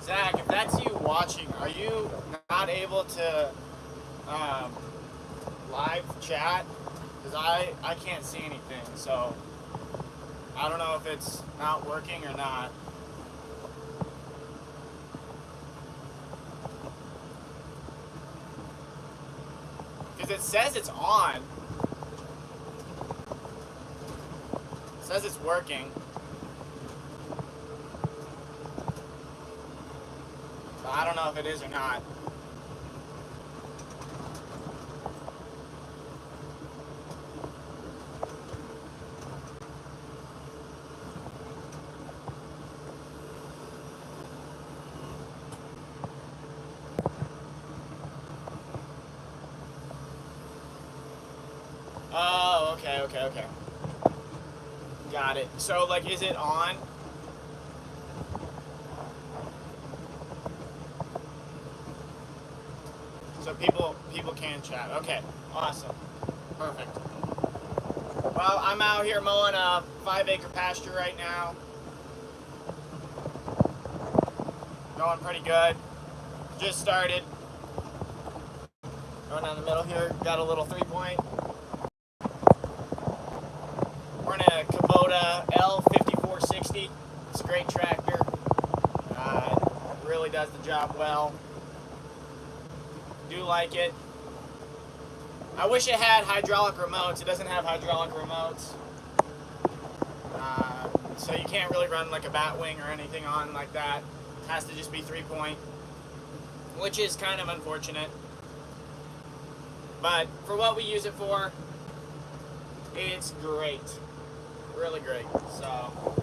Zach, if that's you watching, are you not able to live chat? Because I can't see anything, so I don't know if it's not working or not. Because it says it's on. It says it's working. But I don't know if it is or not. Oh, okay. Got it. So, like, is it on? So people can chat. Okay, awesome. Perfect. Well, I'm out here mowing a 5-acre pasture right now. Going pretty good. Just started. Going down the middle here. Got a little 3-point. We're in a Kubota L5460. It's a great tractor. It really does the job well. Do like it. I wish it had hydraulic remotes. It doesn't have hydraulic remotes. So you can't really run like a Batwing or anything on like that. It has to just be 3-point, which is kind of unfortunate. But for what we use it for, it's great. Really great. So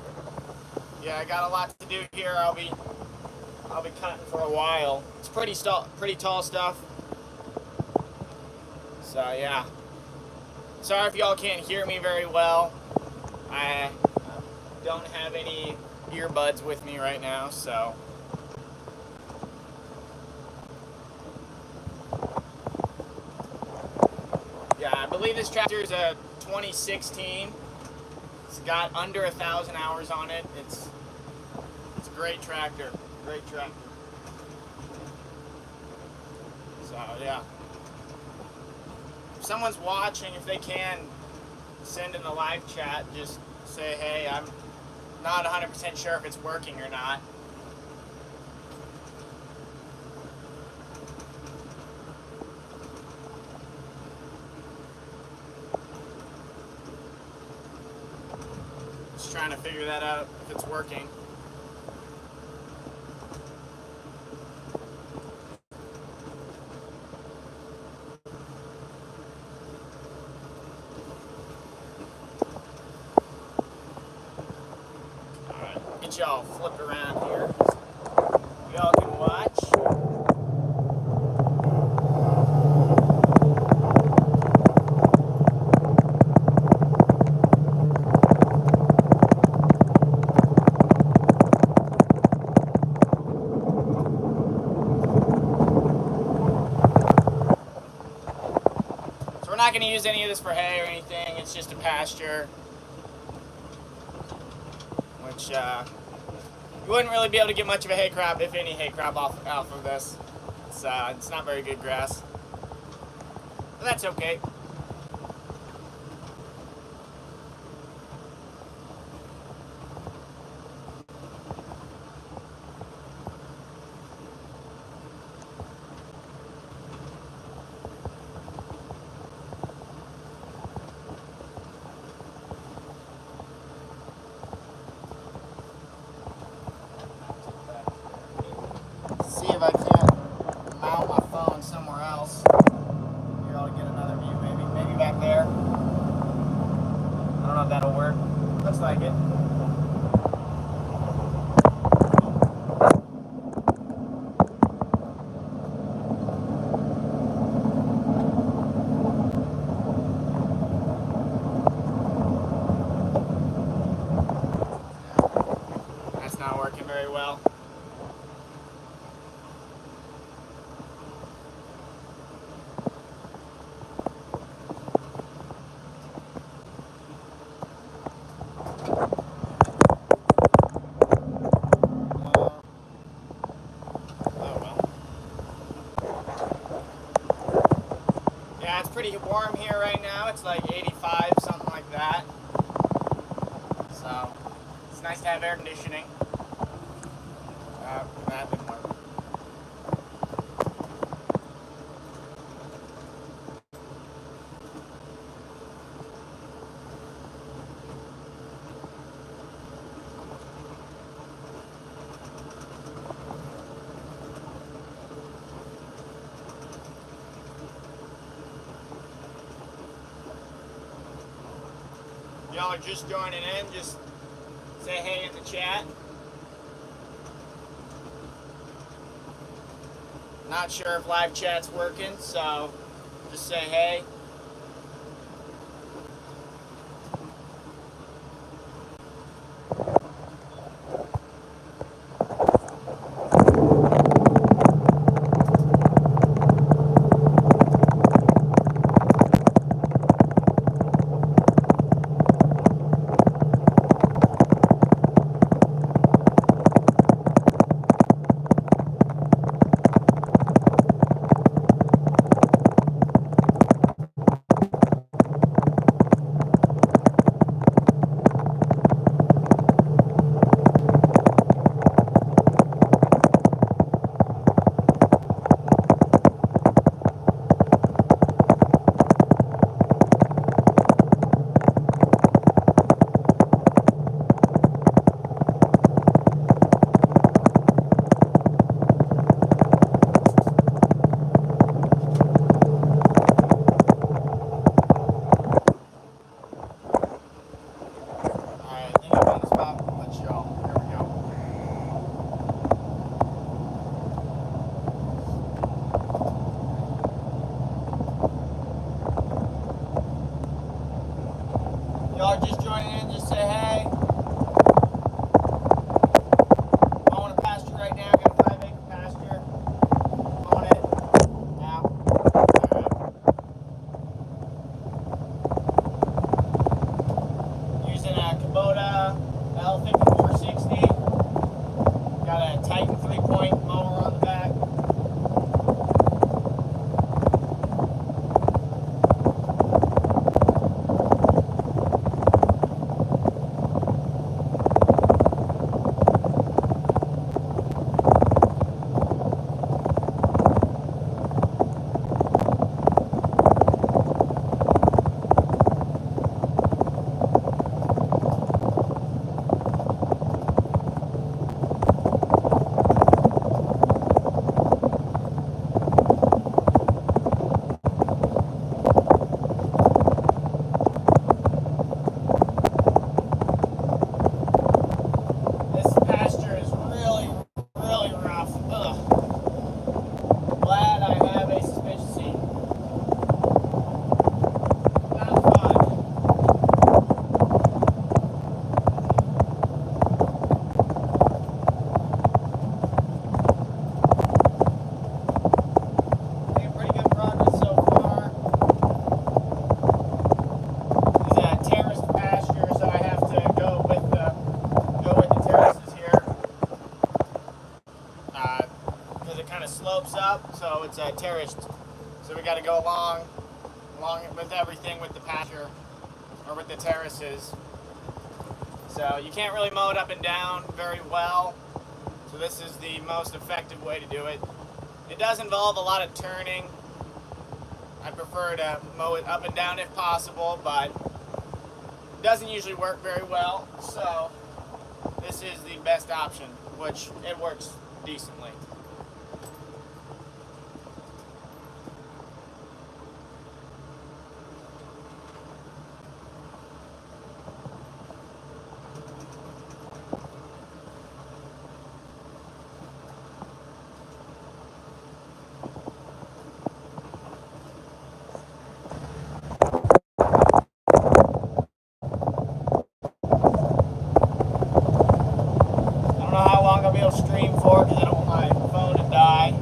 yeah, I got a lot to do here. I'll be cutting for a while. It's pretty tall stuff. So yeah. Sorry if y'all can't hear me very well. I don't have any earbuds with me right now, so. Yeah, I believe this tractor is a 2016. It's got under 1,000 hours on it. It's a great tractor. Great tractor. So yeah. If someone's watching, if they can send in the live chat, just say, hey, I'm not 100% sure if it's working or not. Just trying to figure that out, if it's working. Get y'all flipped around here. Y'all can watch. So we're not going to use any of this for hay or anything. It's just a pasture, which you wouldn't really be able to get much of a hay crop, if any hay crop, off of this. It's not very good grass, but that's okay. See if I can't mount my phone somewhere else. Here, I'll get another view, maybe back there. I don't know if that'll work. Looks like it. That's not working very well. Yeah, it's pretty warm here right now. It's like 85, something like that. So it's nice to have air conditioning. That didn't work. Y'all are just joining in, just say hey in the chat. Not sure if live chat's working, so just say hey. Y'all just joining in, just say hey. Mowing a pasture right now, got a 5-acre pasture. Mowing it now. Alright. Using a Kubota L5460. Got a Titan 3-point mower on the back. So it's terraced, so we got to go along with everything with the pasture or with the terraces. So you can't really mow it up and down very well, so this is the most effective way to do it. It does involve a lot of turning. I prefer to mow it up and down if possible, but it doesn't usually work very well, so this is the best option, which it works decently. Stream for because I don't want my phone to die.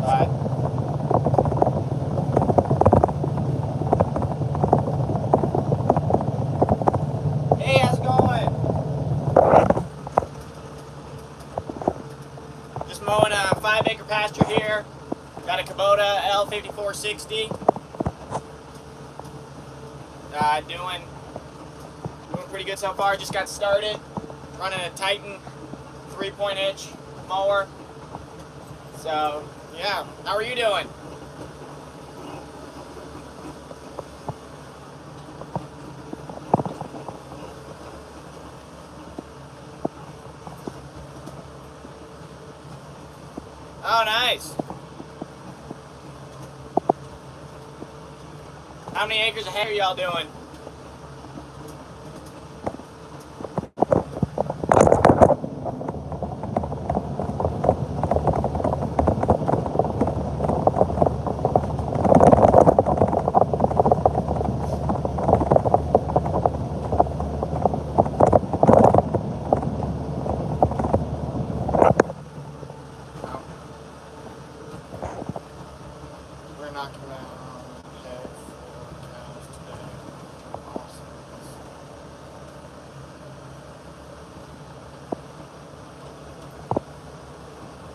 But hey, how's it going? Just mowing a 5-acre pasture here. Got a Kubota L5460. Doing pretty good so far. Just got started. Running a Titan 3-point inch mower. So, yeah. How are you doing? Oh, nice. How many acres of hay are y'all doing? We're knocking out hay for cows today. Awesome.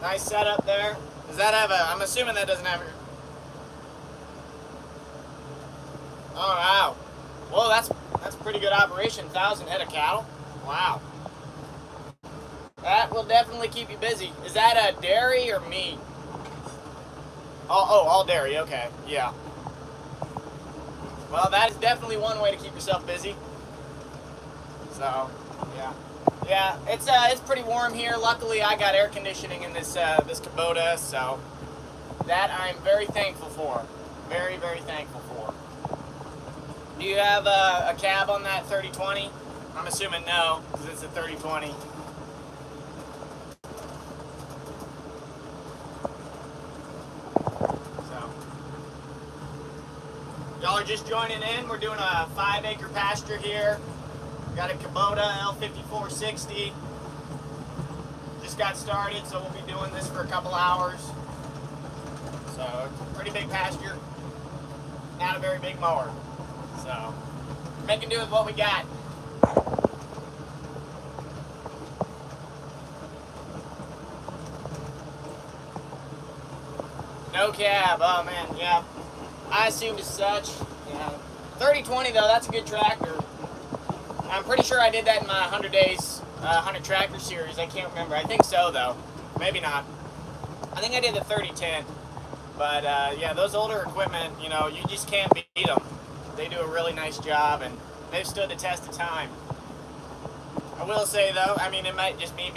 Nice setup there. Does that have a, I'm assuming that doesn't have a, oh wow. Whoa, that's a pretty good operation. 1,000 head of cattle. Wow. That will definitely keep you busy. Is that a dairy or meat? Oh, all dairy. Okay, yeah. Well, that is definitely one way to keep yourself busy. So, yeah. It's pretty warm here. Luckily, I got air conditioning in this Kubota, so that I'm very thankful for. Very, very thankful for. Do you have a cab on that 3020? I'm assuming no, because it's a 3020. Y'all are just joining in. We're doing a 5-acre pasture here. Got a Kubota L5460. Just got started, so we'll be doing this for a couple hours. So it's a pretty big pasture. Not a very big mower. So making do with what we got. No cab. Oh man, yeah. I assumed as such. Yeah. 3020 though, that's a good tractor. I'm pretty sure I did that in my 100 days, 100 tractor series. I can't remember. I think so though. Maybe not. I think I did the 3010. But yeah, those older equipment, you know, you just can't beat them. They do a really nice job, and they've stood the test of time. I will say though, I mean, it might just be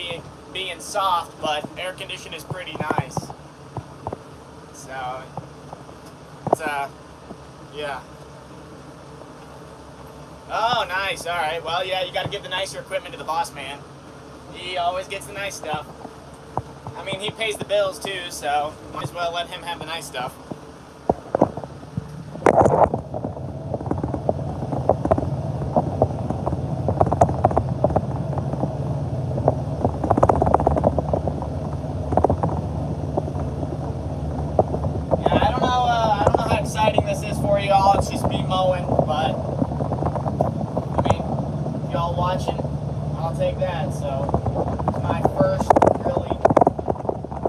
being soft, but air conditioning is pretty nice. So. Yeah. Oh, nice. All right. Well, yeah, you got to give the nicer equipment to the boss man. He always gets the nice stuff. I mean, he pays the bills too, so might as well let him have the nice stuff. Y'all, it's just me mowing, but I mean, if y'all watching, I'll take that. So it's my first really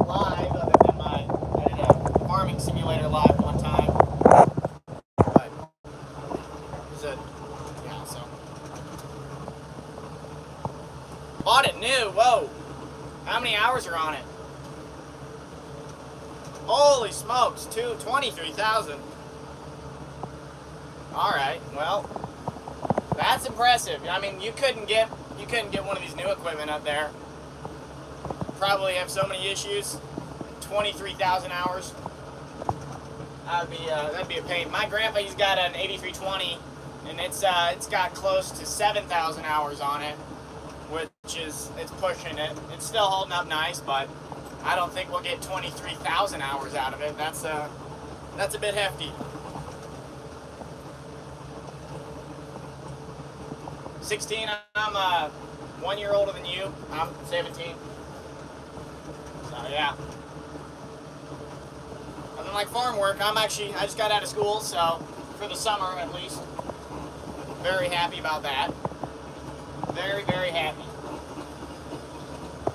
live, other than I did a farming simulator live one time, but is it? Yeah. So bought it new. Whoa! How many hours are on it? Holy smokes! 23,000. All right, well, that's impressive. I mean, you couldn't get one of these new equipment up there. Probably have so many issues. 23,000 hours. That'd be a pain. My grandpa, he's got an 8320, and it's got close to 7,000 hours on it, which is it's pushing it. It's still holding up nice, but I don't think we'll get 23,000 hours out of it. That's a bit hefty. 16, I'm 1 year older than you. I'm 17. So yeah. Nothing like farm work. I just got out of school, so for the summer at least. Very happy about that. Very, very happy.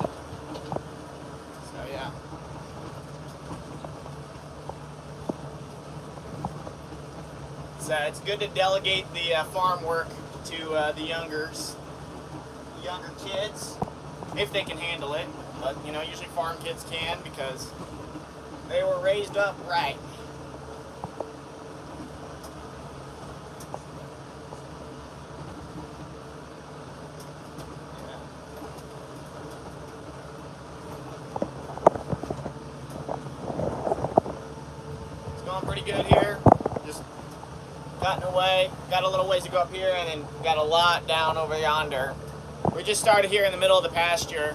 So yeah. it's good to delegate the farm work to the younger kids if they can handle it. But you know, usually farm kids can because they were raised up right. It's going pretty good here. Just cutting away. Got a little ways to go up here, and then got a lot down over yonder. We just started here in the middle of the pasture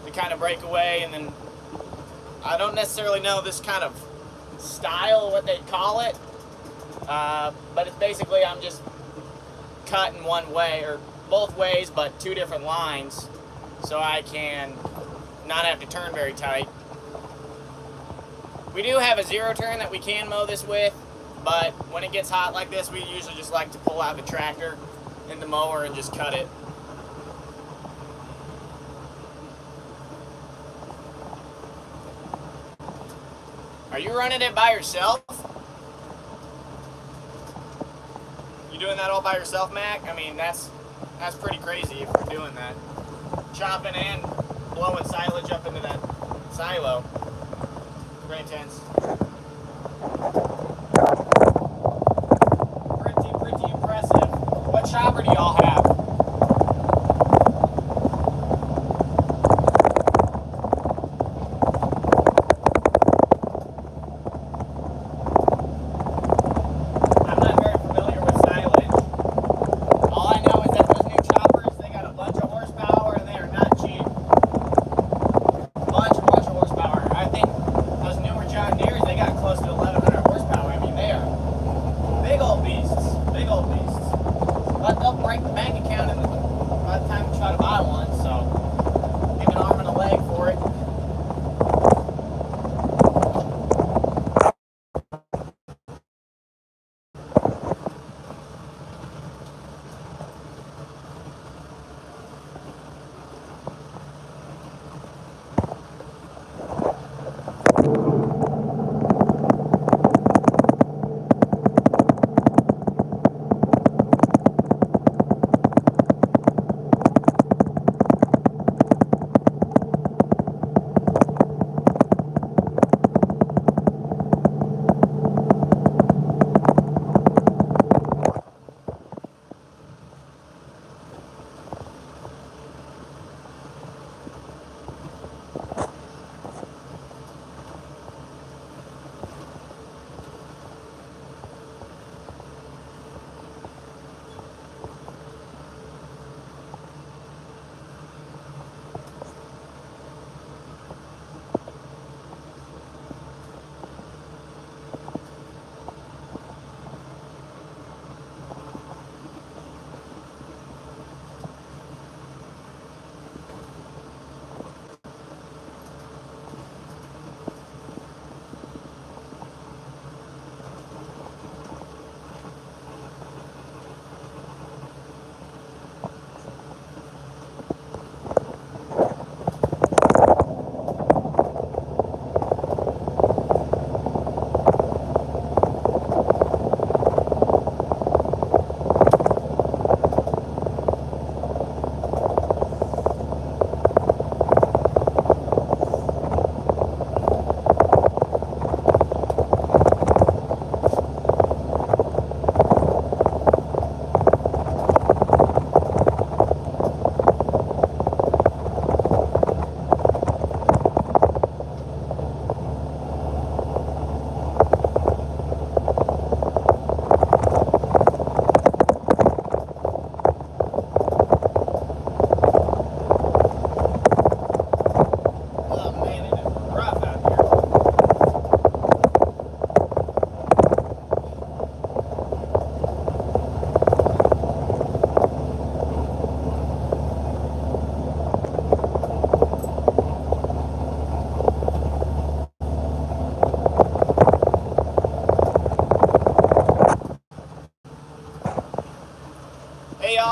to kind of break away, and then I don't necessarily know this kind of style, what they'd call it, but it's basically I'm just cutting one way, or both ways, but two different lines, so I can not have to turn very tight. We do have a zero turn that we can mow this with, but when it gets hot like this, we usually just like to pull out the tractor and the mower and just cut it. Are you running it by yourself? You doing that all by yourself, Mac? I mean, that's pretty crazy if you're doing that. Chopping and blowing silage up into that silo. Very intense. Pretty impressive. What chopper do y'all have?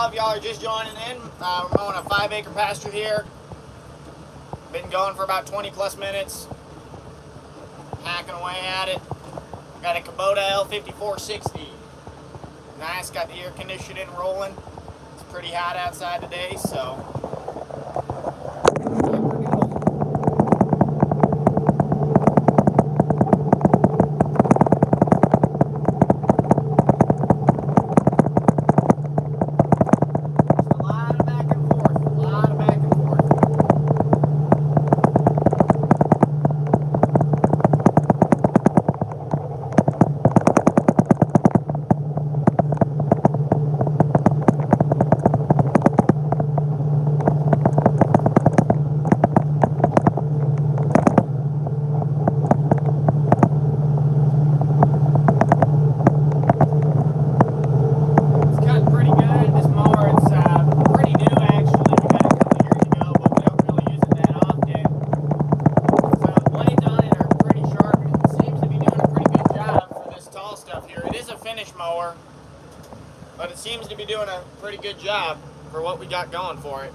If y'all are just joining in, we're mowing a 5-acre pasture here. Been going for about 20 plus minutes, hacking away at it. Got a Kubota L5460. nice. Got the air conditioning rolling. It's pretty hot outside today, so. Mower, but it seems to be doing a pretty good job for what we got going for it.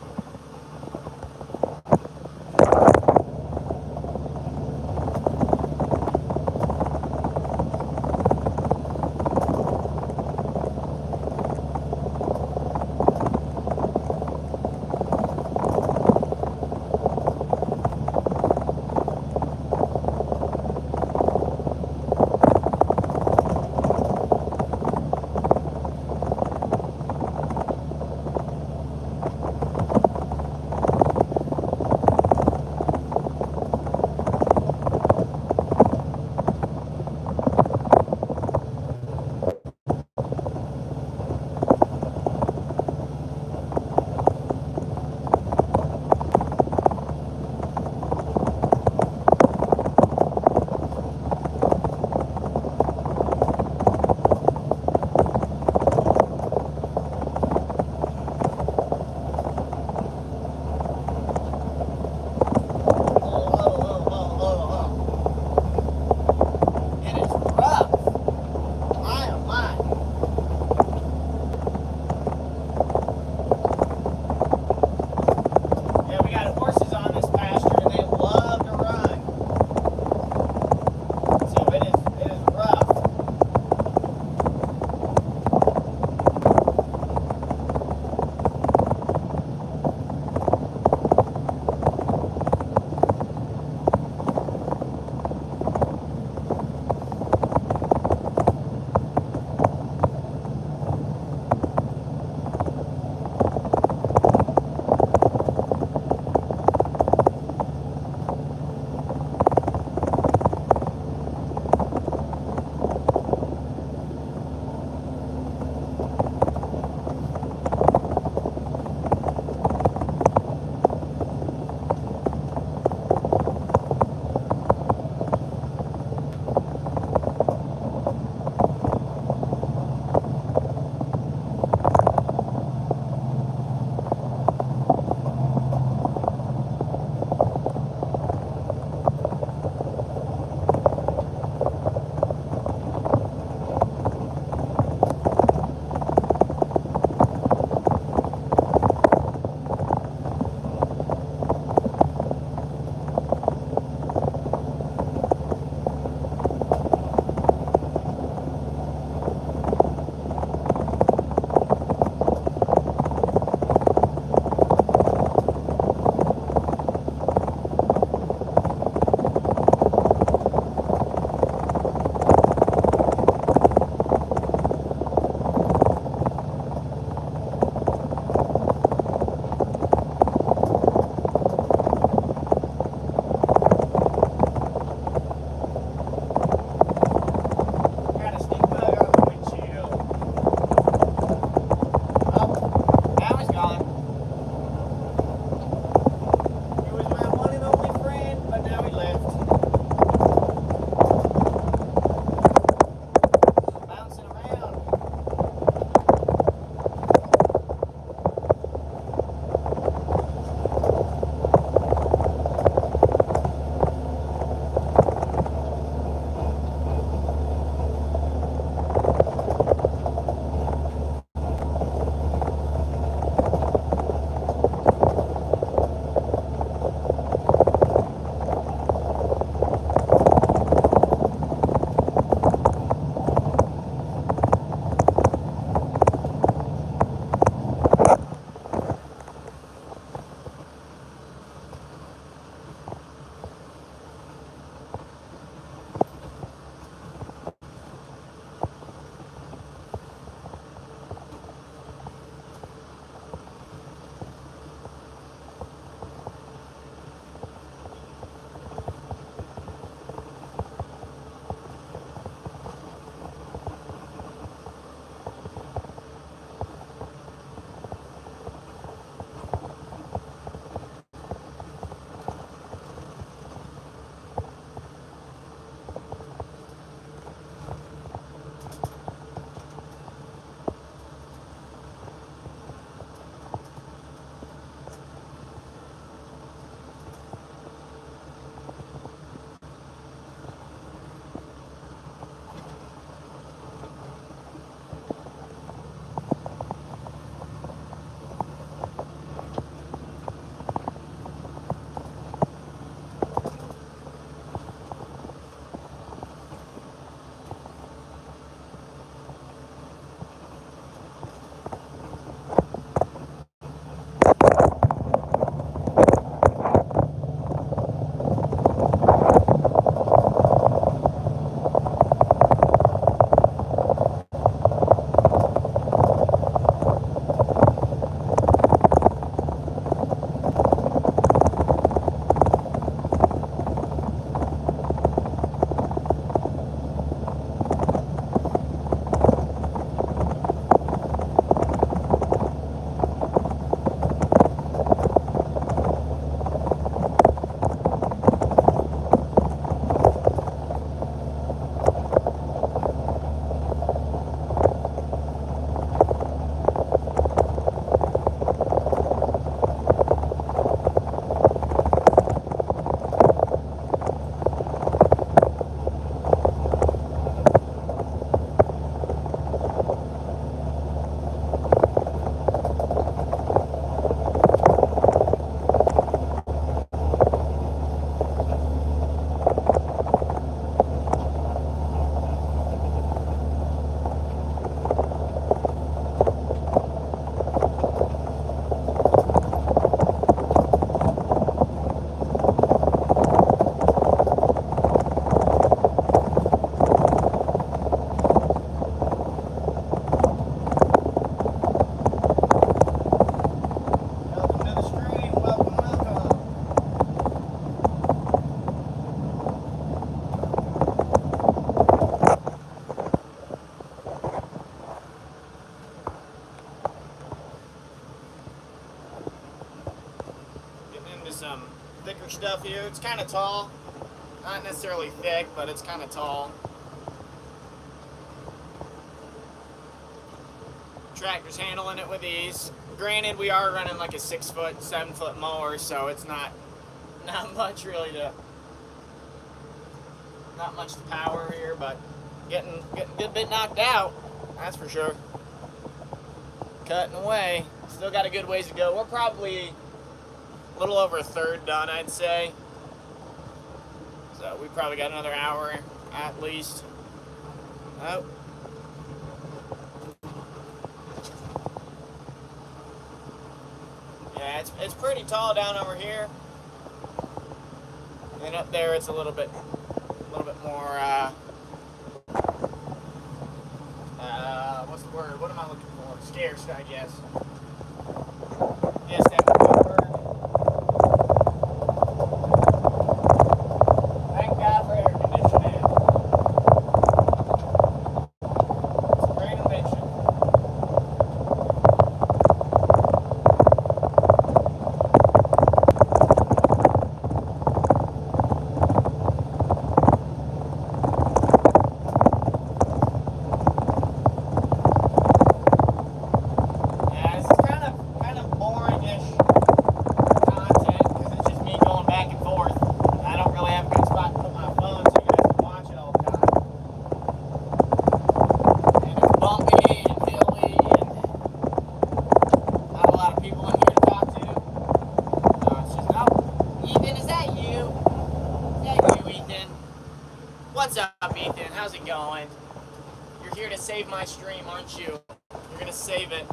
some thicker stuff here. It's kind of tall. Not necessarily thick, but it's kind of tall. Tractor's handling it with ease. Granted, we are running like a 6-foot, 7-foot mower, so it's not much really not much to power here, but getting a good bit knocked out, that's for sure. Cutting away. Still got a good ways to go. We're probably a little over a third done, I'd say. So we probably got another hour at least. Oh. Yeah, it's pretty tall down over here. And up there it's a little bit more what's the word? What am I looking for? Scarce, I guess. Yes, that's the word. Thank God for air conditioning. It's a great invention. What's up, Ethan? How's it going? You're here to save my stream, aren't you? You're gonna save it.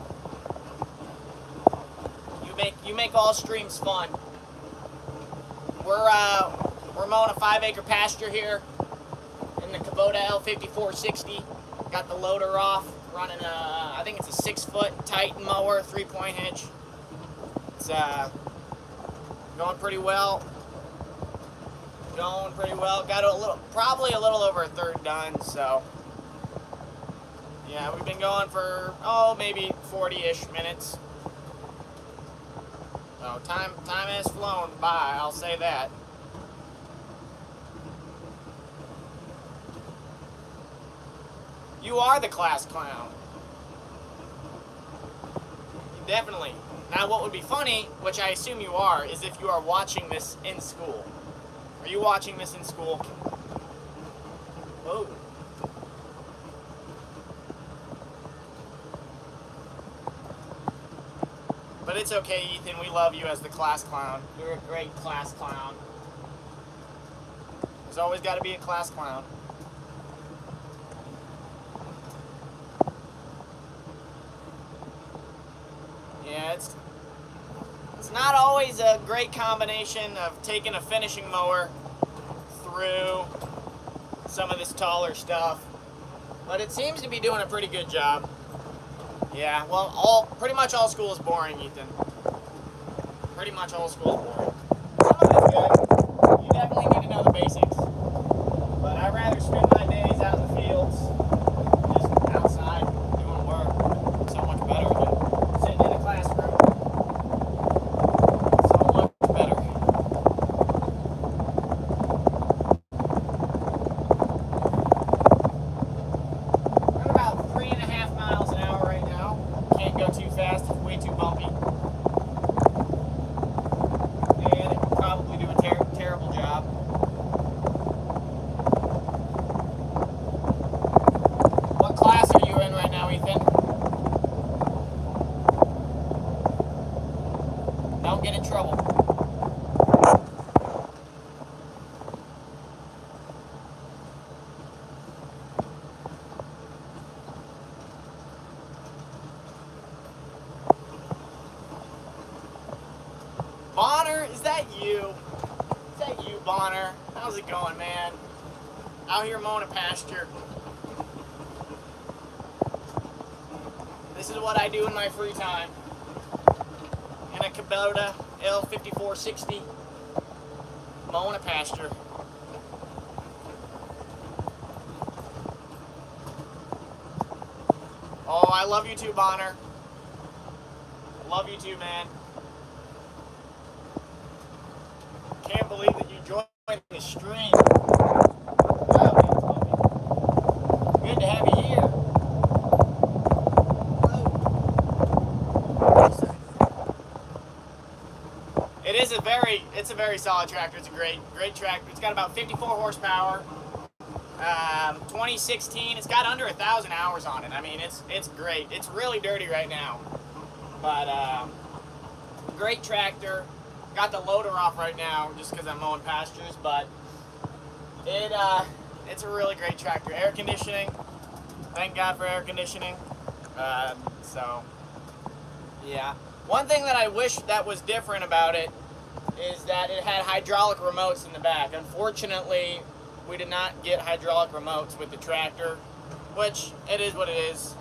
You make all streams fun. We're mowing a 5-acre pasture here in the Kubota L5460. Got the loader off, running I think it's a 6-foot Titan mower, 3-point hitch. It's going pretty well. Got probably a little over a third done, so yeah, we've been going for maybe 40-ish minutes. So time has flown by, I'll say that. You are the class clown. Definitely. Now what would be funny, which I assume you are, is if you are watching this in school. Are you watching this in school? Oh. But it's okay, Ethan. We love you as the class clown. You're a great class clown. There's always got to be a class clown. Yeah, it's not always a great combination of taking a finishing mower through some of this taller stuff, but it seems to be doing a pretty good job. Yeah, well, pretty much all school is boring, Ethan. Pretty much all school is boring. Some of it's good. You definitely need to know the basics, but I'd rather spend my days out in the fields, just outside doing work. So much better than sitting in a classroom. How's it going, man? Out here mowing a pasture. This is what I do in my free time. In a Kubota L5460, mowing a pasture. Oh, I love you too, Bonner. Love you too, man. a very solid tractor. It's a great tractor. It's got about 54 horsepower. 2016. It's got under 1,000 hours on it. I mean, it's great. It's really dirty right now, but great tractor. Got the loader off right now just because I'm mowing pastures, but it's a really great tractor. Air conditioning. Thank God for air conditioning. So yeah. One thing that I wish that was different about it is that it had hydraulic remotes in the back. Unfortunately, we did not get hydraulic remotes with the tractor, which it is what it is.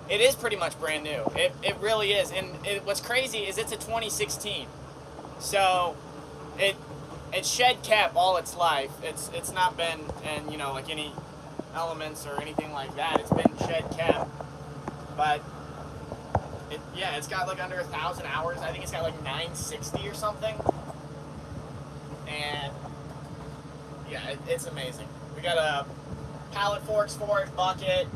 It is pretty much brand new. It really is. And what's crazy is it's a 2016. So it shed cap all its life. It's not been in, like any elements or anything like that. It's been shed cap. But it's got like under 1,000 hours. I think it's got like 960 or something. And yeah, it's amazing. We got a pallet forks for it, bucket.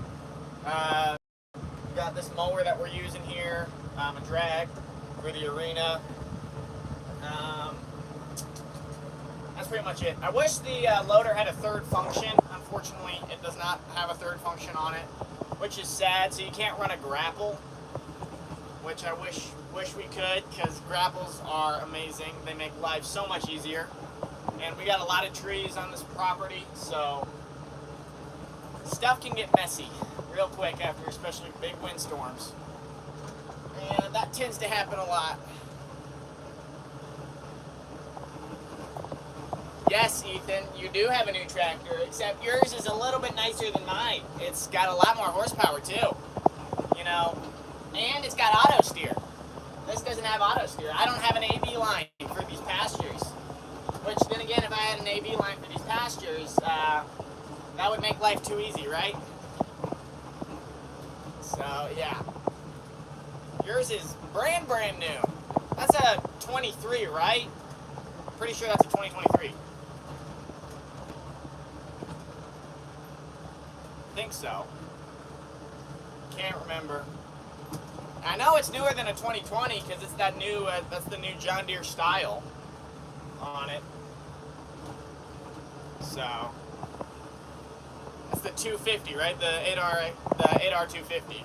We got this mower that we're using here, a drag for the arena. That's pretty much it. I wish the loader had a third function. Unfortunately, it does not have a third function on it, which is sad. So you can't run a grapple, which I wish we could, because grapples are amazing. They make life so much easier. And we got a lot of trees on this property, so stuff can get messy real quick after especially big windstorms. And that tends to happen a lot. Yes, Ethan, you do have a new tractor, except yours is a little bit nicer than mine. It's got a lot more horsepower too, and it's got auto steer. This doesn't have auto steer. I don't have an AB line for these pastures, which then again, if I had an AB line for these pastures, that would make life too easy, right? So yeah, yours is brand new. That's a 23, right? Pretty sure that's a 2023. I think so. Can't remember. I know it's newer than a 2020 because it's that new. That's the new John Deere style on it. So that's the 250, right? The 8R 250.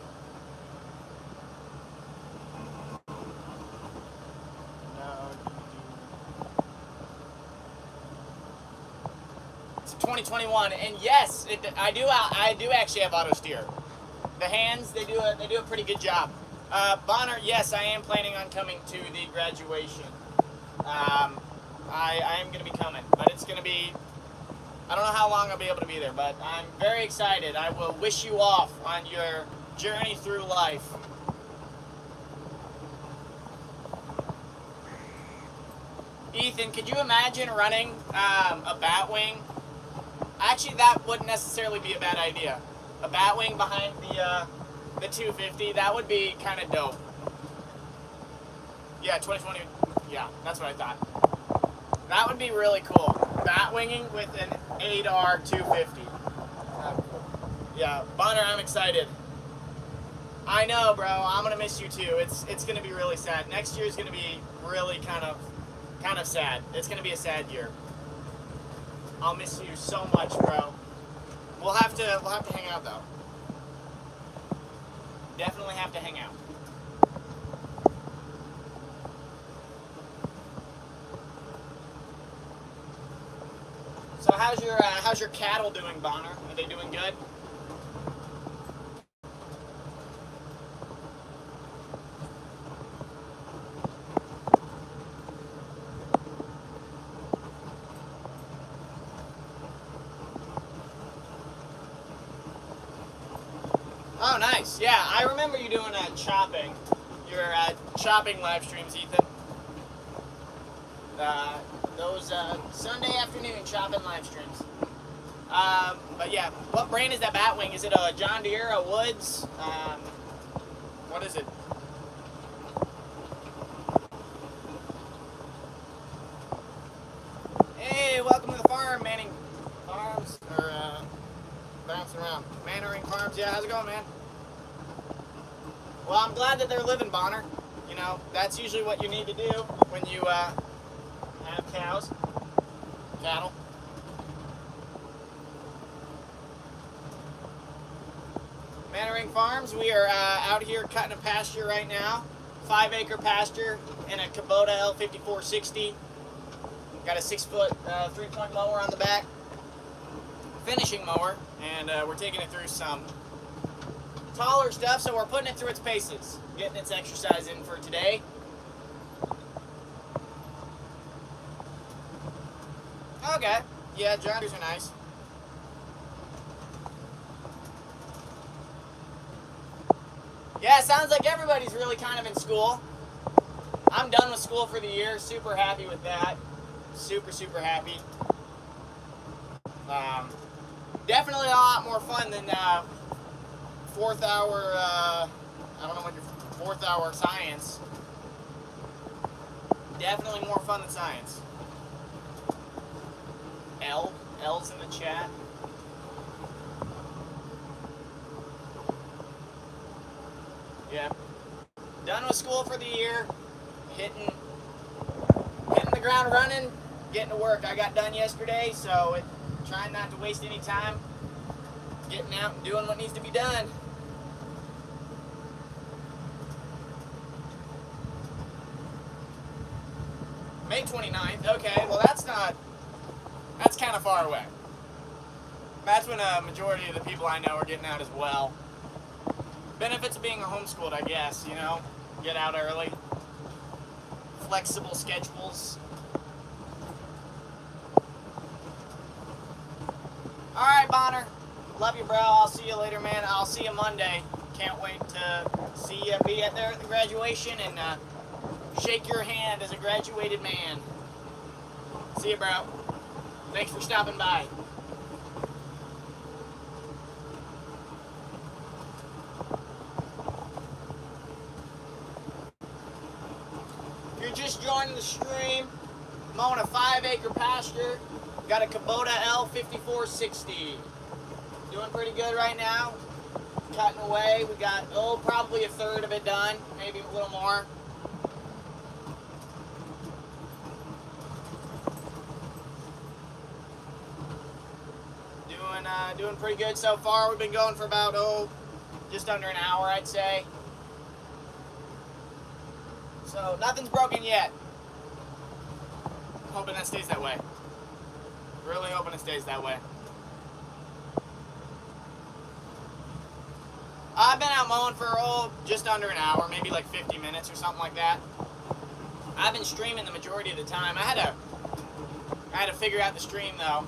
It's 2021, and yes, I do actually have auto steer. The hands, they do a pretty good job. Bonner, yes, I am planning on coming to the graduation. I am going to be coming, but it's going to be, I don't know how long I'll be able to be there, but I'm very excited. I will wish you off on your journey through life. Ethan, could you imagine running a batwing? Actually, that wouldn't necessarily be a bad idea. A batwing behind the 250, that would be kind of dope. Yeah, 2020, yeah, that's what I thought. That would be really cool. Batwinging with an 8R 250. Yeah, Bonner, I'm excited. I know, bro, I'm going to miss you too. It's going to be really sad. Next year is going to be really kind of sad. It's going to be a sad year. I'll miss you so much, bro. We'll have to hang out though. Definitely have to hang out. So how's your cattle doing, Bonner? Are they doing good? Oh, nice. Yeah, I remember you doing chopping. Your chopping live streams, Ethan. Those Sunday afternoon chopping live streams. But yeah, what brand is that batwing? Is it a John Deere, a Woods? What is it? Hey, welcome to the farm, Manning Farms, or bouncing around. Mannering Farms, yeah, how's it going, man? Well, I'm glad that they're living, Bonner. know, that's usually what you need to do when you have cattle. Mannering Farms, we are out here cutting a pasture right now. 5-acre pasture in a Kubota L5460. Got a 6-foot 3-point mower on the back. Finishing mower, and we're taking it through some taller stuff, so we're putting it through its paces, getting its exercise in for today. Okay, yeah, John Deere's are nice. Yeah, it sounds like everybody's really kind of in school. I'm done with school for the year, super happy with that. Super, super happy. Definitely a lot more fun than 4th hour, I don't know what your 4th hour science. Definitely more fun than science. L's in the chat. Yeah. Done with school for the year. Hitting the ground running, getting to work. I got done yesterday, so trying not to waste any time. Getting out and doing what needs to be done. May 29th. Okay, well that's kind of far away. That's when a majority of the people I know are getting out as well. Benefits of being homeschooled, I guess, you know, get out early, flexible schedules. All right, Bonner, love you, bro. I'll see you later, man. I'll see you Monday. Can't wait to see you be there at the graduation and shake your hand as a graduated man. See you, bro. Thanks for stopping by. Just joining the stream. Mowing a 5-acre pasture. Got a Kubota L5460. Doing pretty good right now. Cutting away. We got, probably a third of it done. Maybe a little more. Doing pretty good so far. We've been going for about, just under an hour, I'd say. So nothing's broken yet. Hoping that stays that way. Really hoping it stays that way. I've been out mowing for just under an hour, maybe like 50 minutes or something like that. I've been streaming the majority of the time. I had to figure out the stream though.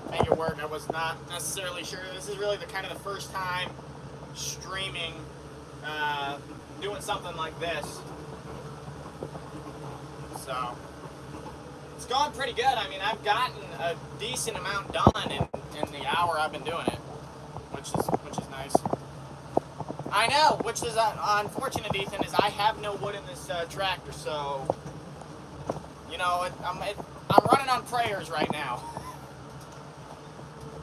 Make it work. I was not necessarily sure. This is really the first time streaming, doing something like this. So it's gone pretty good. I mean, I've gotten a decent amount done in the hour I've been doing it, which is nice. I know, which is unfortunate, Ethan, is I have no wood in this tractor, so you know I'm running on prayers right now.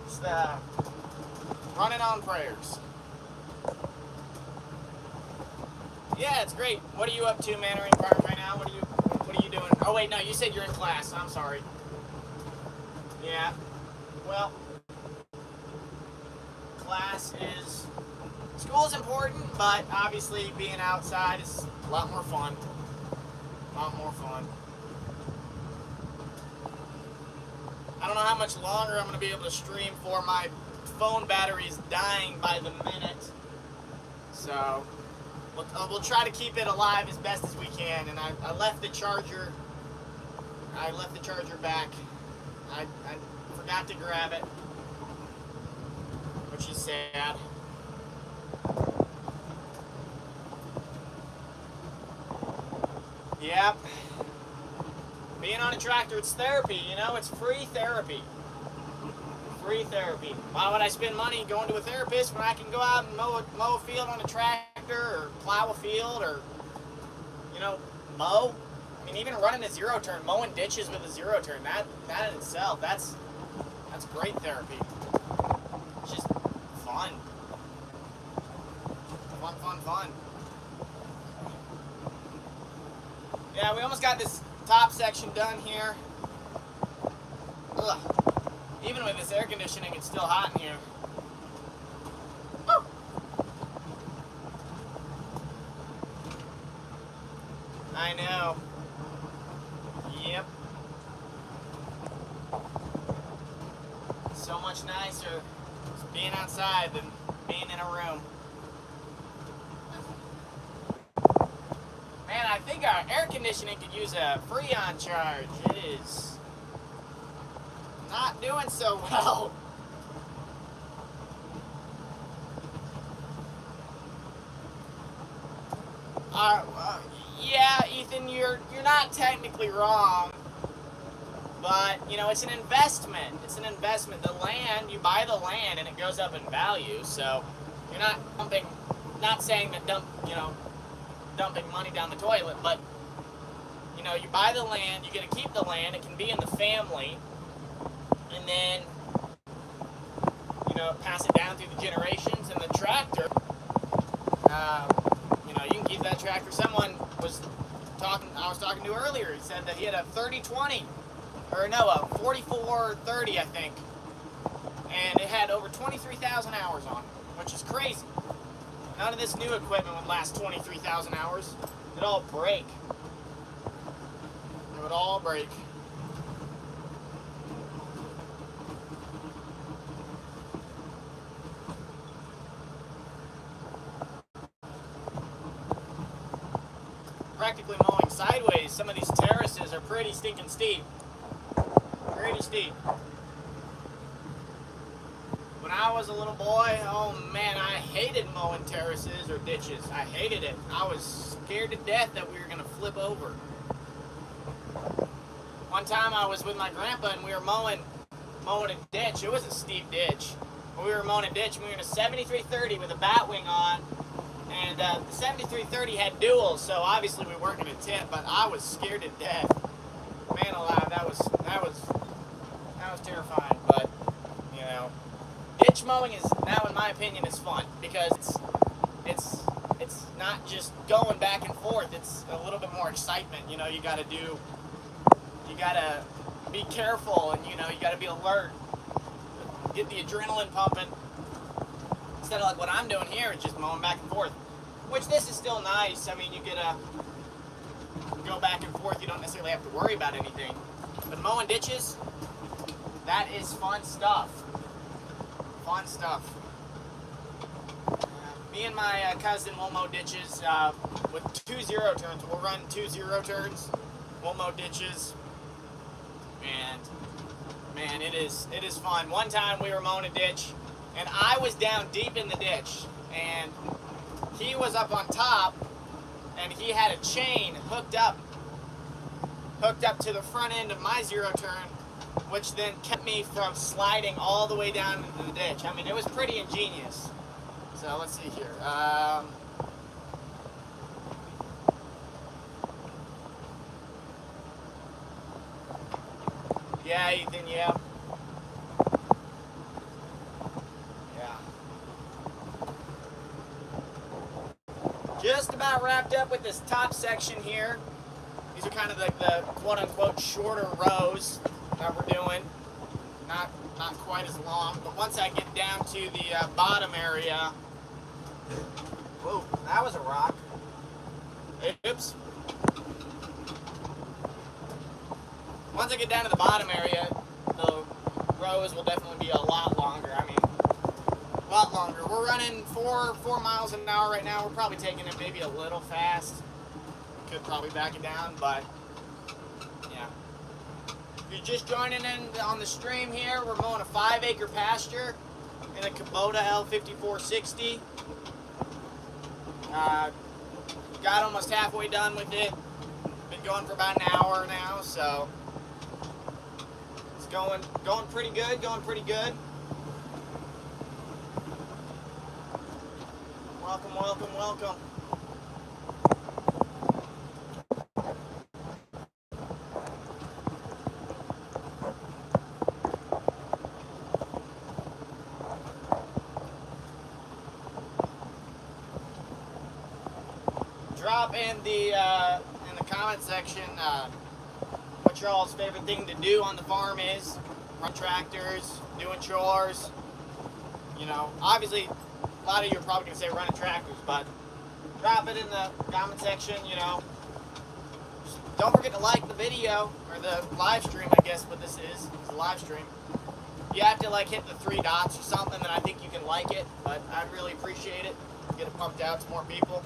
It's running on prayers. Yeah, it's great. What are you up to, Mannering Farms, right now? What are you doing? Oh wait, no, you said you're in class. I'm sorry. Yeah. Well, school is important, but obviously being outside is a lot more fun. A lot more fun. I don't know how much longer I'm going to be able to stream for. My phone battery is dying by the minute. So we'll try to keep it alive as best as we can. And I left the charger. Back. I forgot to grab it, which is sad. Yep. Being on a tractor, it's therapy, you know, it's free therapy. Free therapy. Why would I spend money going to a therapist when I can go out and mow a field on a tractor or plow a field or, you know, mow? I mean, even running a zero turn, mowing ditches with a zero turn, that in itself, that's great therapy. It's just fun. Fun. Yeah, we almost got this top section done here. Ugh. Even with this air conditioning, it's still hot in here. Woo. I know. Yep. So much nicer being outside than being in a room. Man, I think our air conditioning could use a Freon charge. It is not doing so well. Yeah, Ethan, you're not technically wrong, but you know it's an investment. It's an investment. The land, you buy the land and it goes up in value. So you're not not saying that dumping money down the toilet, but you know you buy the land, you get to keep the land. It can be in the family, and then you know pass it down through the generations. And the tractor. You can keep that tractor. Someone I was talking to earlier, he said that he had a 3020, or no, a 4430, I think, and it had over 23,000 hours on it, which is crazy. None of this new equipment would last 23,000 hours. It'd all break. It would all break. Practically mowing sideways. Some of these terraces are pretty stinking steep. Pretty steep. When I was a little boy, oh man, I hated mowing terraces or ditches. I hated it. I was scared to death that we were gonna flip over. One time I was with my grandpa and we were mowing a ditch. It was a steep ditch. We were mowing a ditch and we were in a 7330 with a bat wing on. And the 7330 had duals, so obviously we weren't going to tip, but I was scared to death. Man alive, that was terrifying. But you know, ditch mowing is now, in my opinion, is fun because it's not just going back and forth. It's a little bit more excitement. You know, you got to be careful, and you know, you got to be alert. Get the adrenaline pumping. Instead of like what I'm doing here, it's just mowing back and forth. Which this is still nice. I mean, you get to go back and forth. You don't necessarily have to worry about anything. But mowing ditches, that is fun stuff. Fun stuff. Me and my cousin will mow ditches with 2 0 turns. We'll run 2 0 turns. We'll mow ditches. And man, it is fun. One time we were mowing a ditch, and I was down deep in the ditch, and he was up on top, and he had a chain hooked up to the front end of my 0 turn, which then kept me from sliding all the way down into the ditch. I mean, it was pretty ingenious. So let's see here. Yeah, Ethan, yeah. Just about wrapped up with this top section here. These are kind of like the quote-unquote shorter rows that we're doing. Not quite as long, but once I get down to the bottom area. Whoa, that was a rock. Oops. Once I get down to the bottom area, the rows will definitely be a lot longer. I mean, a lot longer. We're running 4 miles an hour right now. We're probably taking it maybe a little fast. Could probably back it down, but yeah. If you're just joining in on the stream here, we're mowing a 5-acre pasture in a Kubota L5460. Got almost halfway done with it. Been going for about an hour now, so it's going pretty good. Going pretty good. Welcome, welcome, welcome. Drop in the comment section what your all's favorite thing to do on the farm is. Run tractors, doing chores. You know, obviously, a lot of you are probably going to say running tractors, but drop it in the comment section, you know. Just don't forget to like the video, or the live stream, I guess what this is. It's a live stream. You have to like hit the 3 dots or something, and I think you can like it, but I'd really appreciate it. Get it pumped out to more people.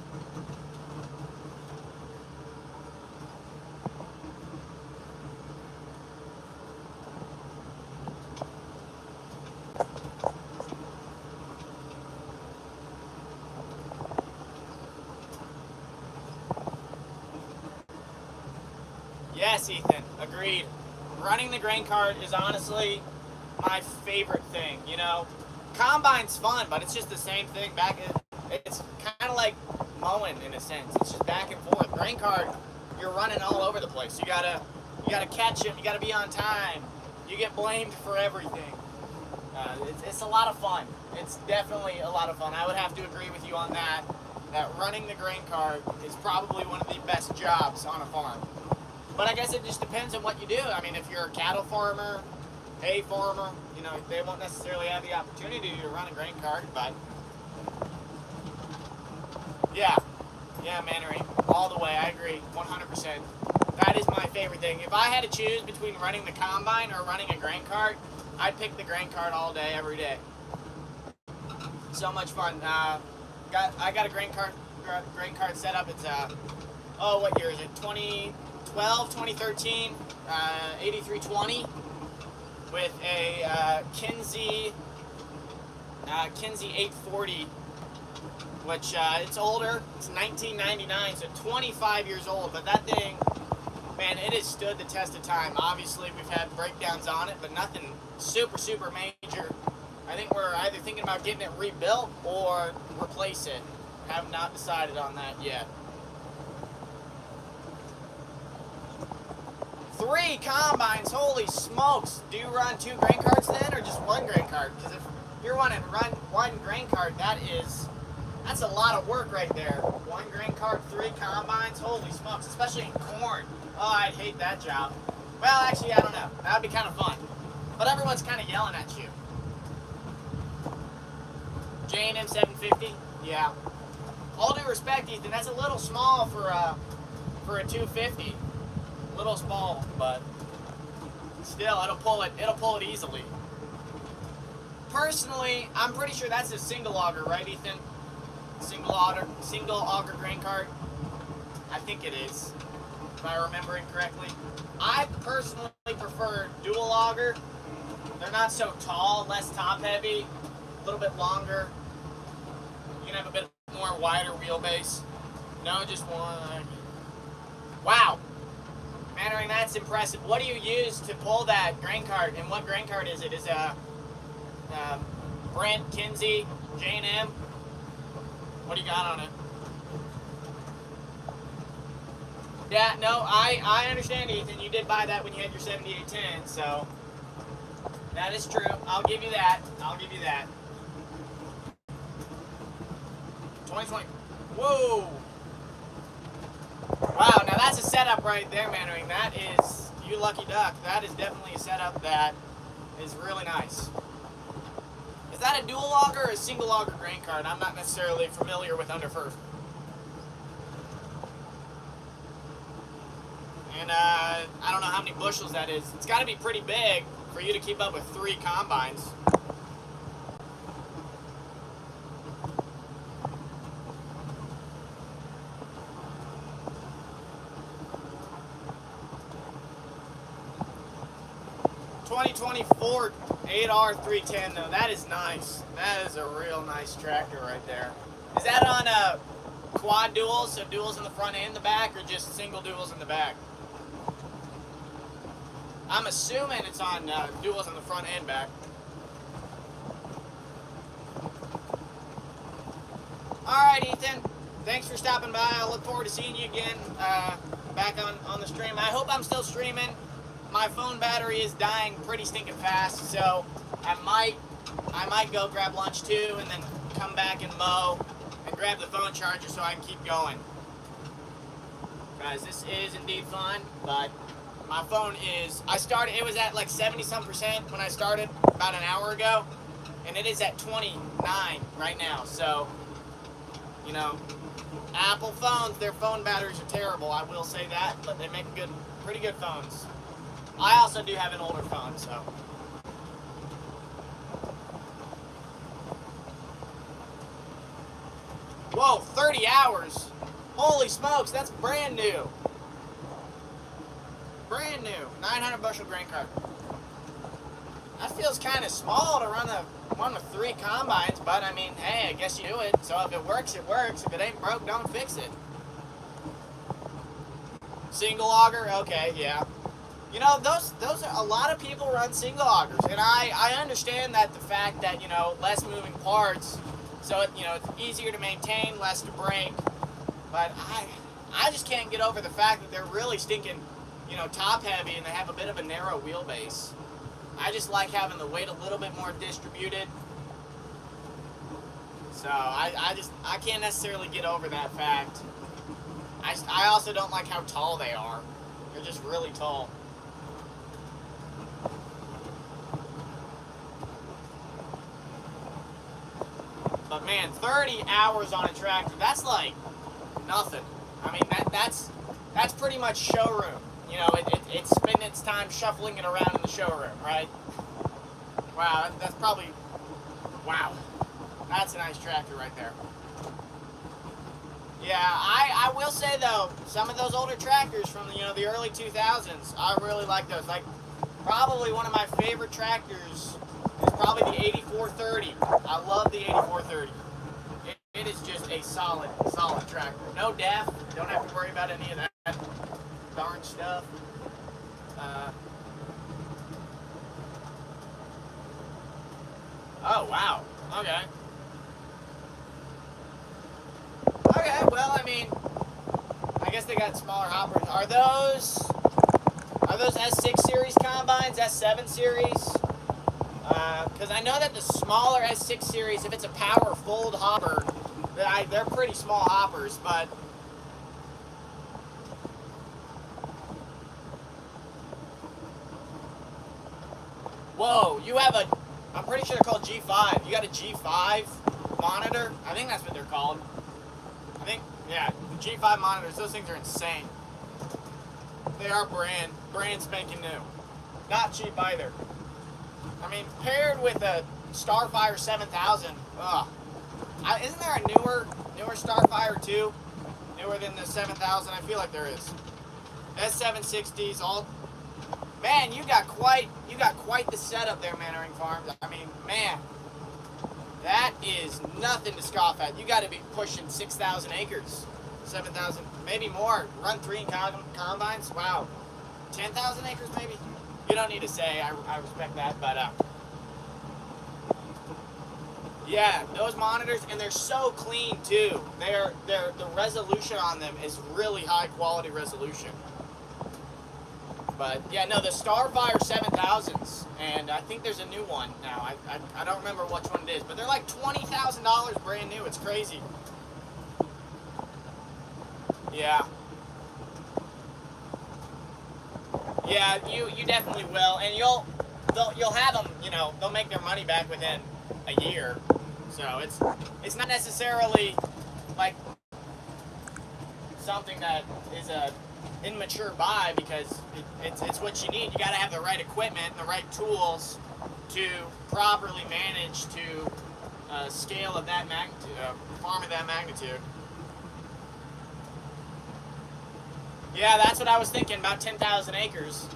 Yes, Ethan, agreed. Running the grain cart is honestly my favorite thing, you know. Combine's fun, but it's just the same thing it's kind of like mowing in a sense. It's just back and forth. Grain cart, you're running all over the place. You gotta catch it. You gotta be on time. You get blamed for everything. It's a lot of fun. It's definitely a lot of fun. I would have to agree with you on that. That running the grain cart is probably one of the best jobs on a farm. But I guess it just depends on what you do. I mean, if you're a cattle farmer, hay farmer, you know, they won't necessarily have the opportunity to run a grain cart, but yeah, Mannering, all the way, I agree, 100%. That is my favorite thing. If I had to choose between running the combine or running a grain cart, I'd pick the grain cart all day, every day. So much fun. I got a grain cart set up. It's what year is it? 2012, 2013, 8320 with a Kinsey 840, which it's older. It's 1999, so 25 years old. But that thing, man, it has stood the test of time. Obviously, we've had breakdowns on it, but nothing super, super major. I think we're either thinking about getting it rebuilt or replace it. Have not decided on that yet. 3 combines, holy smokes. Do you run 2 grain carts then, or just 1 grain cart? Because if you're running one grain cart, that's a lot of work right there. 1 grain cart, 3 combines, holy smokes, especially in corn. Oh, I'd hate that job. Well, actually, I don't know. That would be kind of fun. But everyone's kind of yelling at you. J&M 750, yeah. All due respect, Ethan, that's a little small for a 250. Little small, but still, it'll pull it easily. Personally, I'm pretty sure that's a single auger, right, Ethan? Single auger grain cart. I think it is, if I remember it correctly. I personally prefer dual auger. They're not so tall, less top heavy, a little bit longer. You can have a bit more wider wheelbase. No, just one. Wow. Mannering, that's impressive. What do you use to pull that grain cart, and what grain cart is it? Is a Brent, Kinsey, J&M? What do you got on it? Yeah, no, I understand, Ethan. You did buy that when you had your 7810, so that is true. I'll give you that. 2020. Whoa. Wow, now that's a setup right there, Mannering. That is, you lucky duck, that is definitely a setup that is really nice. Is that a dual auger or a single auger grain cart? I'm not necessarily familiar with underfirst. And I don't know how many bushels that is. It's got to be pretty big for you to keep up with 3 combines. '24 8R310 though, that is nice. That is a real nice tractor right there. Is that on quad duals, so duals in the front and the back, or just single duals in the back? I'm assuming it's on duals in the front and back. Alright, Ethan, thanks for stopping by. I look forward to seeing you again back on the stream. I hope I'm still streaming. My phone battery is dying pretty stinking fast, so I might go grab lunch too, and then come back and mow and grab the phone charger so I can keep going. Guys, this is indeed fun, but my phone is, it was at like 70-some% when I started about an hour ago, and it is at 29 right now. So, you know, Apple phones, their phone batteries are terrible, I will say that, but they make pretty good phones. I also do have an older phone, so. Whoa, 30 hours? Holy smokes, that's brand new. Brand new, 900 bushel grain cart. That feels kind of small to run one with 3 combines, but I mean, hey, I guess you do it. So if it works, it works. If it ain't broke, don't fix it. Single auger, okay, yeah. You know, those are, a lot of people run single augers, and I understand that the fact that, you know, less moving parts, so it, you know, it's easier to maintain, less to break. But I just can't get over the fact that they're really stinking, you know, top heavy, and they have a bit of a narrow wheelbase. I just like having the weight a little bit more distributed. So I can't necessarily get over that fact. I also don't like how tall they are. They're just really tall. But man, 30 hours on a tractor, that's like nothing. I mean, that's pretty much showroom. You know, it's spending its time shuffling it around in the showroom, right? Wow, that's probably, wow. That's a nice tractor right there. Yeah, I will say though, some of those older tractors from, you know, the early 2000s, I really like those. Like, probably one of my favorite tractors is probably the 8430. I love the 8430. It is just a solid tractor. No DEF, don't have to worry about any of that darn stuff. Oh, wow. Okay. Okay, well, I mean, I guess they got smaller hoppers. Are those S6 series combines, S7 series? Because I know that the smaller S6 series, if it's a power fold hopper, they're pretty small hoppers, but whoa, you have I'm pretty sure they're called G5. You got a G5 monitor? I think that's what they're called. I think, yeah, the G5 monitors, those things are insane. They are brand spanking new. Not cheap either. I mean, paired with a Starfire 7000, isn't there a newer Starfire too? Newer than the 7000? I feel like there is. S760s, all. Man, you got quite the setup there, Mannering Farms. I mean, man, that is nothing to scoff at. You got to be pushing 6,000 acres, 7,000, maybe more. Run 3 combines. Wow, 10,000 acres maybe. You don't need to say. I respect that, but yeah, those monitors, and they're so clean too. The resolution on them is really high quality resolution. But yeah, no, the Starfire 7000s, and I think there's a new one now. I don't remember which one it is, but they're like $20,000 brand new. It's crazy. Yeah. Yeah, you definitely will, and you'll have them. You know, they'll make their money back within a year. So it's not necessarily like something that is a immature buy, because it's what you need. You got to have the right equipment and the right tools to properly manage to scale of that magnitude, farm of that magnitude. Yeah, that's what I was thinking, about 10,000 acres.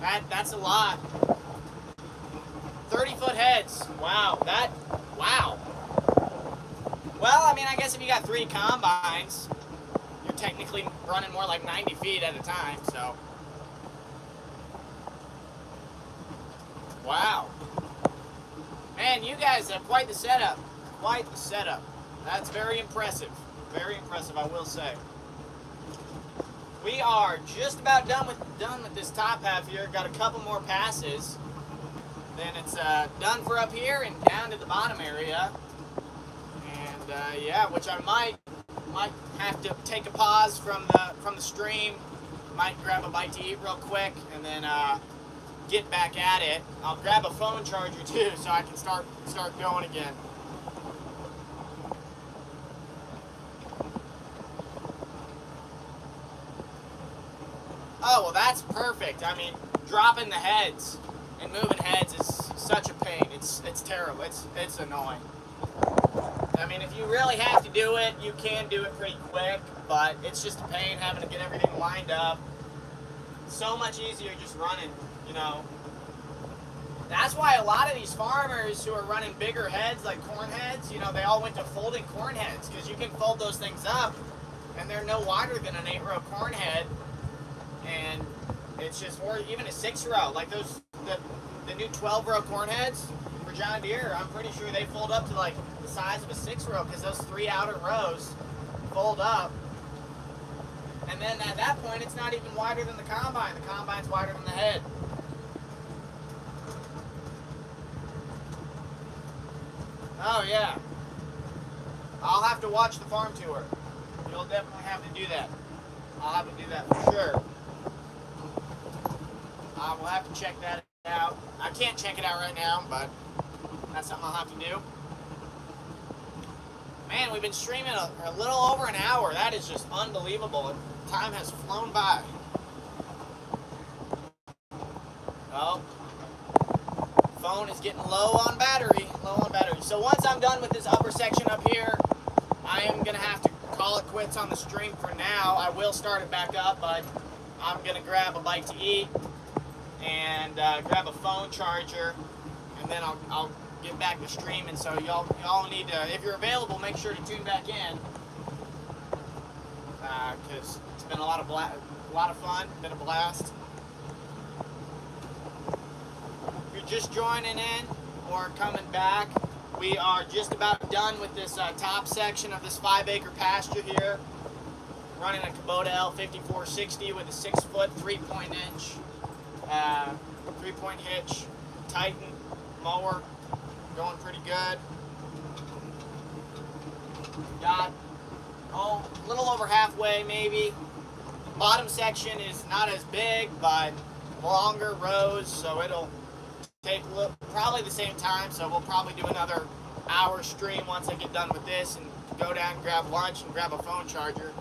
That's a lot. 30-foot heads. Wow, wow. Well, I mean, I guess if you got 3 combines, you're technically running more like 90 feet at a time, so. Wow. Man, you guys have quite the setup. Quite the setup. That's very impressive. Very impressive, I will say. We are just about done with this top half here. Got a couple more passes. Then it's done for up here and down to the bottom area. And yeah, which I might Might have to take a pause from the stream. Might grab a bite to eat real quick, and then get back at it. I'll grab a phone charger too, so I can start going again. Oh, well, that's perfect. I mean, dropping the heads and moving heads is such a pain. It's terrible. It's annoying. I mean, if you really have to do it, you can do it pretty quick, but it's just a pain having to get everything lined up. So much easier just running, you know. That's why a lot of these farmers who are running bigger heads, like corn heads, you know, they all went to folding corn heads, because you can fold those things up, and they're no wider than an 8-row corn head, and it's just, or even a 6-row, like those, the new 12-row corn heads for John Deere, I'm pretty sure they fold up to like the size of a 6-row, because those 3 outer rows fold up. And then at that point, it's not even wider than the combine. The combine's wider than the head. Oh, yeah. I'll have to watch the farm tour. You'll definitely have to do that. I'll have to do that for sure. We'll have to check that out. I can't check it out right now, but that's something I'll have to do. Man, we've been streaming a little over an hour. That is just unbelievable. Time has flown by. Oh, phone is getting low on battery. So once I'm done with this upper section up here, I am going to have to call it quits on the stream for now. I will start it back up, but I'm going to grab a bite to eat and grab a phone charger, and then I'll get back to streaming. So y'all need to, if you're available, make sure to tune back in, because it's been a lot of fun, been a blast. If you're just joining in or coming back, we are just about done with this top section of this 5-acre pasture here, running a Kubota L5460 with a 6-foot 3-point inch 3-point hitch Titan mower, going pretty good. Got a little over halfway maybe. Bottom section is not as big, but longer rows, so it'll take probably the same time. So we'll probably do another hour stream once I get done with this, and go down and grab lunch and grab a phone charger.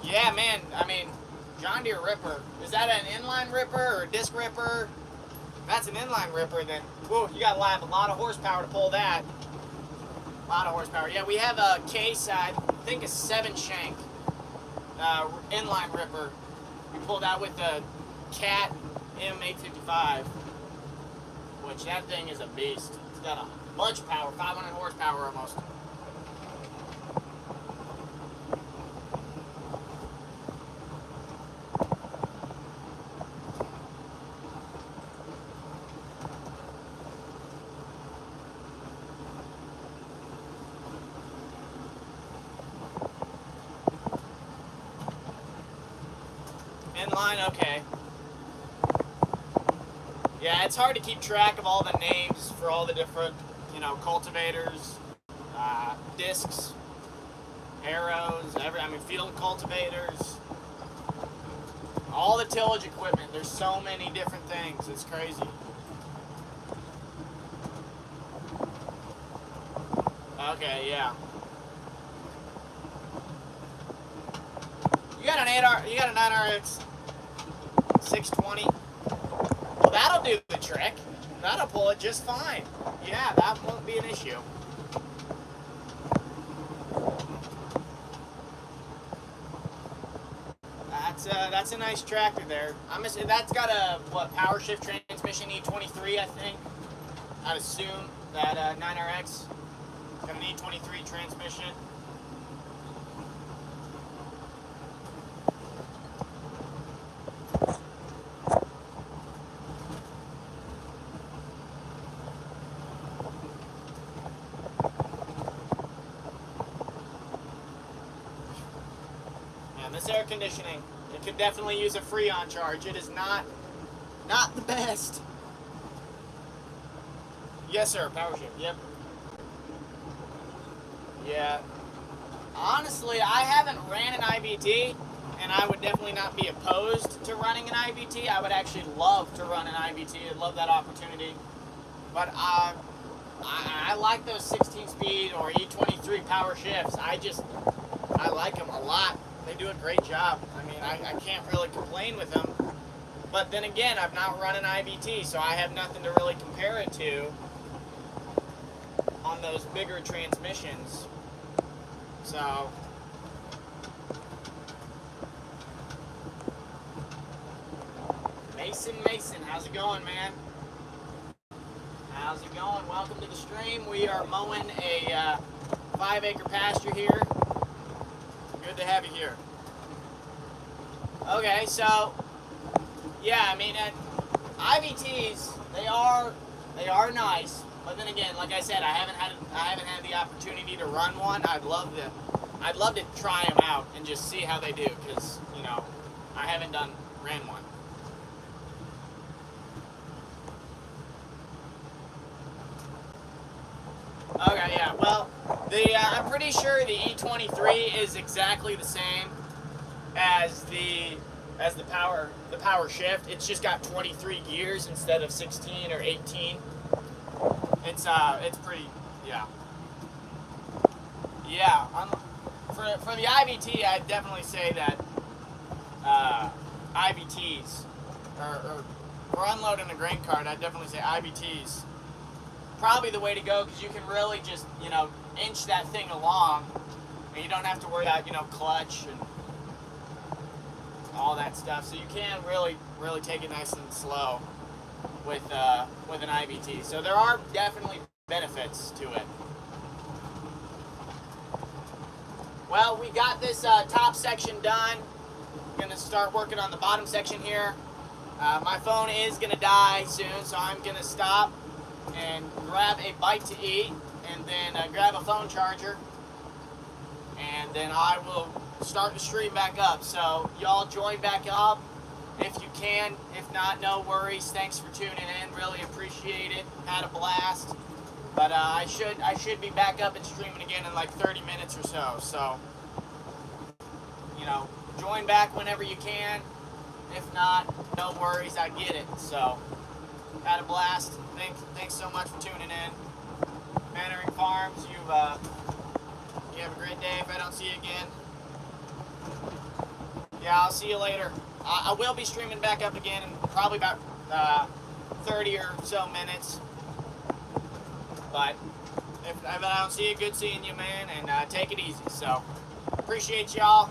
Yeah, man, I mean, John Deere ripper. Is that an inline ripper or a disc ripper? If that's an inline ripper, then whoa, you gotta have a lot of horsepower to pull that. A lot of horsepower. Yeah, we have a case, I think a 7-shank inline ripper. We pulled out with the Cat M855, which that thing is a beast. It's got a bunch of power, 500 horsepower almost. Inline, okay. Yeah, it's hard to keep track of all the names for all the different, you know, cultivators, discs, arrows, I mean, field cultivators, all the tillage equipment. There's so many different things. It's crazy. Okay, yeah. You got an 9RX 620. Well, that'll do the trick. That'll pull it just fine. Yeah, that won't be an issue. That's a nice tractor there. That's got a power shift transmission, E23, I think. I'd assume that 9RX got an E23 transmission. This air conditioning, it could definitely use a Freon charge. It is not the best. Yes, sir. Power shift. Yep. Yeah. Honestly, I haven't ran an IBT, and I would definitely not be opposed to running an IBT. I would actually love to run an IBT. I'd love that opportunity. But I like those 16-speed or E23 power shifts. I like them a lot. They do a great job. I mean, I can't really complain with them. But then again, I've not run an IBT, so I have nothing to really compare it to on those bigger transmissions. So, Mason, how's it going, man? How's it going? Welcome to the stream. We are mowing a 5-acre pasture here. Good to have you here. Okay, so yeah, I mean, IVTs they are nice, but then again, like I said, I haven't had the opportunity to run one. I'd love to try them out and just see how they do, because I haven't ran one. Okay, yeah. Well, I'm pretty sure the E23 is exactly the same as the power shift. It's just got 23 gears instead of 16 or 18. It's pretty, yeah. Yeah. For the IVT, I'd definitely say that IVTs or for unloading a grain cart, I'd definitely say IVTs. Probably the way to go, because you can really just, inch that thing along, and you don't have to worry about, clutch and all that stuff. So you can really take it nice and slow with an IVT. So there are definitely benefits to it. Well, we got this top section done. I'm gonna start working on the bottom section here. My phone is gonna die soon, so I'm gonna stop and grab a bite to eat, and then grab a phone charger, and then I will start the stream back up. So y'all join back up if you can. If not, no worries. Thanks for tuning in. Really appreciate it. Had a blast. But I should be back up and streaming again in like 30 minutes or so. So join back whenever you can. If not, no worries. I get it. So had a blast. Thanks so much for tuning in. Tristan Farms, you have a great day if I don't see you again. Yeah, I'll see you later. I will be streaming back up again in probably about 30 or so minutes. But if I don't see you, good seeing you, man, and take it easy. So, appreciate y'all.